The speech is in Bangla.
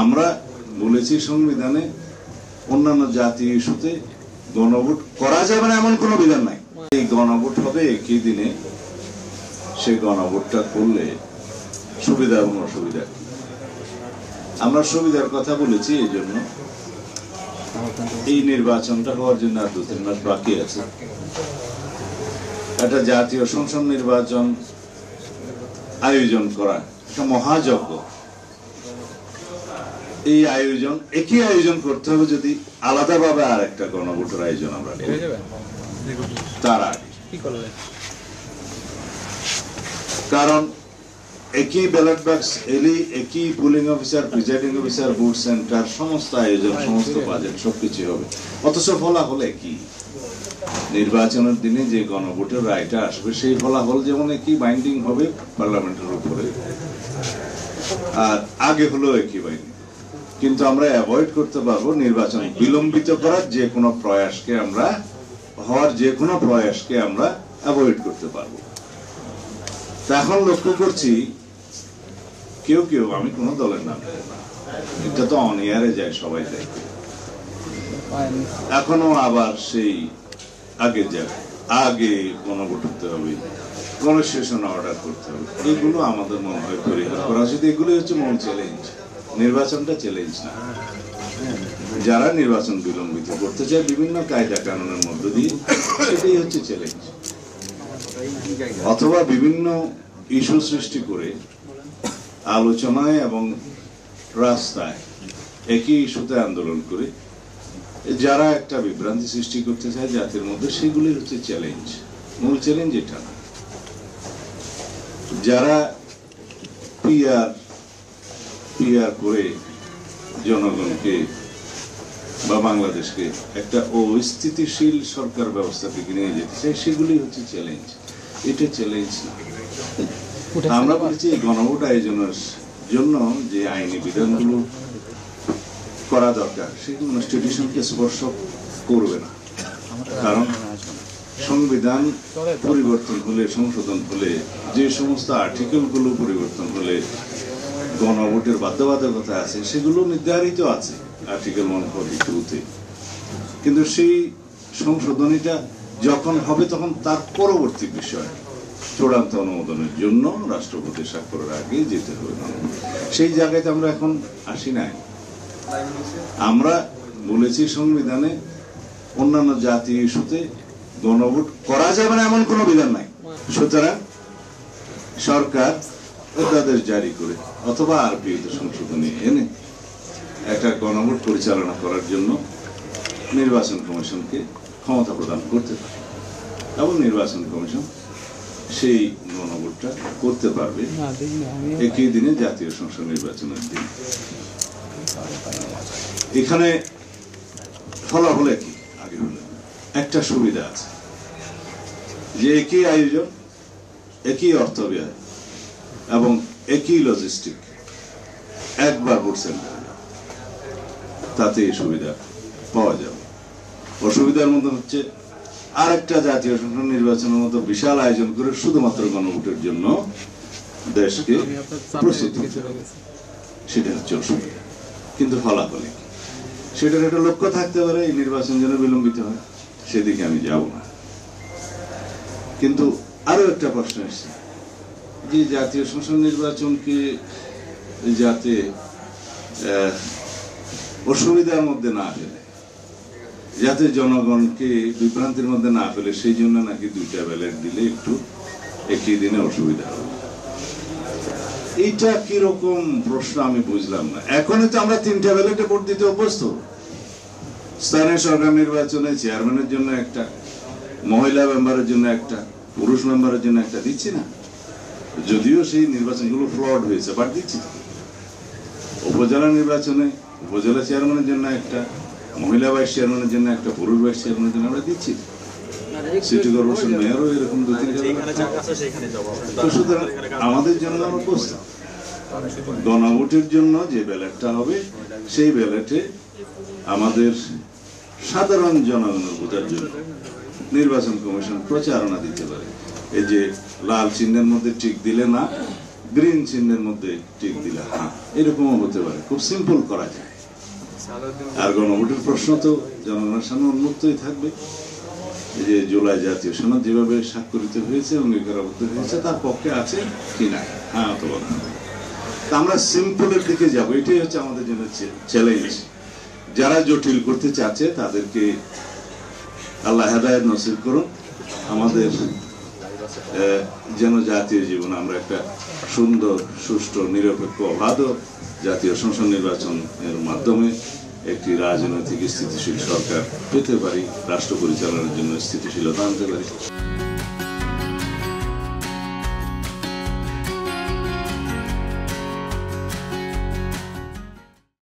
আমরা বলেছি সংবিধানে অন্যান্য জাতীয় ইস্যুতে গণভোট করা যাবে না এমন কোনো বিধান নাই। এই গণভোট হবে একই দিনে। সেই গণভোটটা করলে সুবিধা এবং অসুবিধা, আমরা সুবিধার কথা বলেছি এই জন্য এই নির্বাচনটা হওয়ার জন্য আর 2-3 মাস বাকি আছে। একটা জাতীয় সংসদ নির্বাচন আয়োজন করা একটা মহাযজ্ঞ। এই আয়োজন একই আয়োজন করতে হবে যদি আলাদাভাবে আর একটা গণভোটের আয়োজন আমরা করি তার আগে। কারণ একই ব্যালট বাক্স এলি, একই polling officer, presiding officer, vote centre, সমস্ত আয়োজন, সমস্ত বাজেট সবকিছু হবে, অথচ ফলাফল একই। নির্বাচনের দিনে যে গণভোটের রায়টা আসবে সেই ফলাফল যেমন একই বাইন্ডিং হবে পার্লামেন্টের উপরে, আর আগে হলো একই বাইন্ডিং। কিন্তু আমরা অ্যাভয়েড করতে পারবো নির্বাচন বিলম্বিত করার যে কোনো প্রয়াসকে, আমরা হওয়ার যে কোনো প্রয়াসকে আমরা অ্যাভয়েড করতে পারবো। এখন লক্ষ্য করছি কেউ কেউ, আমি কোন দলের নাম, এটা তো অন এয়ারে যায়, সবাই যায়, এখনো আবার সেই আগের জায়গায় আগে গণভোট হতে হবে, কনস্টিটিউশন অর্ডার করতে হবে। এগুলো আমাদের মনে হয় পরিহার করা উচিত। এগুলো হচ্ছে মূল চ্যালেঞ্জ। নির্বাচনটা চ্যালেঞ্জ না। যারা নির্বাচন বিলম্বিত করতে চায় বিভিন্ন কায়দা কানুনের মধ্য দিয়ে, সেটাই হচ্ছে চ্যালেঞ্জ। অথবা বিভিন্ন ইস্যু সৃষ্টি করে আলোচনায় এবং রাস্তায় একই ইস্যুতে আন্দোলন করে যারা একটা বিভ্রান্তি সৃষ্টি করতে চায় জাতির মধ্যে, সেগুলি হচ্ছে চ্যালেঞ্জ। মূল চ্যালেঞ্জ এটা না। যারা পিআর করে জনগণকে বা বাংলাদেশকে একটা অস্থিতিশীল সরকার ব্যবস্থা থেকে নিয়ে যেতে চায়, সেগুলি হচ্ছে চ্যালেঞ্জ। এটা চ্যালেঞ্জ না। আমরা বলছি গণভোট আয়োজনের জন্য যে আইনি বিধানগুলো করা দরকার, সেগুলো কনস্টিটিউশনকে স্পর্শ করবে না। কারণ সংবিধান পরিবর্তন হলে, সংশোধন হলে, যে সমস্ত আর্টিকেলগুলো পরিবর্তন হলে গণভোটের বাধ্যবাধকতা আছে, সেগুলো নির্ধারিত আছে আর্টিকেল 142-তে। কিন্তু সেই সংশোধনীটা যখন হবে তখন তার পরবর্তী বিষয় চূড়ান্ত অনুমোদনের জন্য রাষ্ট্রপতি স্বাক্ষরের আগে যেতে হবে। সেই জায়গায় আমরা এখন আসি নাই। আমরা বলেছি সংবিধানে অন্যান্য জাতীয় ইস্যুতে গণভোট করা যাবে না এমন কোনো বিধান নাই। সুতরাং সরকার অধ্যাদেশ জারি করে অথবা আরপিওতে সংশোধনী এনে একটা গণভোট পরিচালনা করার জন্য নির্বাচন কমিশনকে ক্ষমতা প্রদান করতে পারে, এবং নির্বাচন কমিশন সেই গণভোটটা করতে পারবে একই দিনে জাতীয় সংসদ নির্বাচনের দিন। এখানে ফলাফল একই আগে হলে একটা সুবিধা আছে যে একই আয়োজন, একই অর্থ ব্যয় এবং একই লজিস্টিক, একবার ভোট সেন্টার, তাতে এই সুবিধা পাওয়া যাবে। অসুবিধার মধ্যে হচ্ছে আরেকটা জাতীয় সংসদ নির্বাচনের মতো বিশাল আয়োজন করে শুধুমাত্র গণভোটের জন্য দেশকে প্রস্তুত করতে হবে, সেটা হচ্ছে অসুবিধা। কিন্তু ফলাফল সেটার একটা লক্ষ্য থাকতে পারে, এই নির্বাচন যেন বিলম্বিত হয়, সেদিকে আমি যাব না। কিন্তু আরো একটা প্রশ্ন এসছে যে জাতীয় সংসদ নির্বাচনকে যাতে অসুবিধার মধ্যে না ফেলে, যাতে জনগণকে বিভ্রান্তির মধ্যে না ফেলে, সেই জন্য নাকি 2টা ব্যালট দিলে একটু একই দিনে অসুবিধা হবে। এইটা কিরকম প্রশ্ন আমি বুঝলাম না। এখনই তো আমরা 3টা ব্যালটে ভোট দিতে অভ্যস্ত। স্থানীয় সরকার নির্বাচনে চেয়ারম্যানের জন্য একটা, মহিলা মেম্বারের জন্য একটা, পুরুষ মেম্বারের জন্য একটা দিচ্ছি না? যদিও সেই নির্বাচনগুলো ফ্লড হয়েছে, বাট দিচ্ছি। উপজেলা নির্বাচনে উপজেলা চেয়ারম্যানের জন্য একটা, মহিলা ভাইস চেয়ারম্যানের জন্য একটা, পুরুষ ভাইস চেয়ারম্যানের জন্য আমরা দিচ্ছি। সিটি কর্পোরেশন মেয়রও এরকম 2-3 সুতরাং আমাদের জন্য প্রস্তুত। গণভোটের জন্য যে ব্যালটটা হবে, সেই ব্যালটে আমাদের সাধারণ জনগণের বোঝার জন্য নির্বাচন কমিশন প্রচারণা দিতে পারে। এই যে লাল চিহ্নের মধ্যে টিক দিলে না, গ্রিন চিহ্নের মধ্যে টিক দিলা হ্যাঁ, এরকমও হতে পারে, খুব সিম্পল করা যায়। আর গণভোটের প্রশ্ন তো জনগণের সামনে উন্মুক্তই থাকবে। এই যে জুলাই জাতীয় সনদ যেভাবে স্বাক্ষরিত হয়েছে, অঙ্গীকারাবদ্ধ হয়েছে, তার পক্ষে আছে কি নাই, হ্যাঁ অথবা না। আমরা সিম্পলের দিকে যাব, এটাই হচ্ছে আমাদের জন্য চ্যালেঞ্জ। যারা জটিল করতে চাচ্ছে তাদেরকে আল্লাহ হেদায়েত নসিব করুন। আমাদের যেন জাতীয় জীবন আমরা একটা সুন্দর, সুষ্ঠু, নিরপেক্ষ, অবাধ জাতীয় সংসদ নির্বাচনের মাধ্যমে একটি রাজনৈতিক স্থিতিশীল সরকার পেতে পারি, রাষ্ট্র পরিচালনার জন্য স্থিতিশীলতা আনতে পারি।